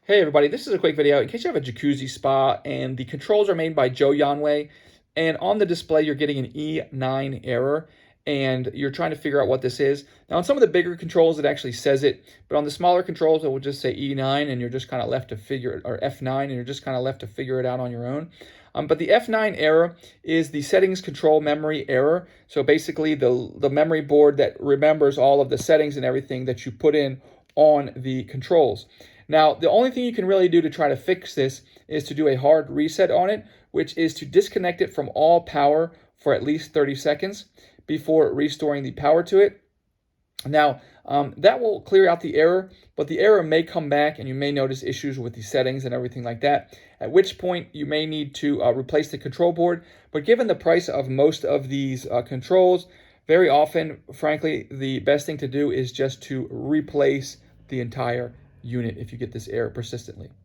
Hey everybody, this is a quick video in case you have a jacuzzi spa and the controls are made by Joyonway, and on the display you're getting an E9 error and you're trying to figure out what this is. Now on some of the bigger controls it actually says it, but on the smaller controls it will just say E9 and you're just kind of left to figure it, or F9, and you're just kind of left to figure it out on your own. But the F9 error is the settings control memory error. So basically the memory board that remembers all of the settings and everything that you put in on the controls. Now, the only thing you can really do to try to fix this is to do a hard reset on it, which is to disconnect it from all power for at least 30 seconds before restoring the power to it. Now, that will clear out the error, but the error may come back and you may notice issues with the settings and everything like that, at which point you may need to replace the control board. But given the price of most of these controls, very often, frankly, the best thing to do is just to replace the entire unit if you get this error persistently.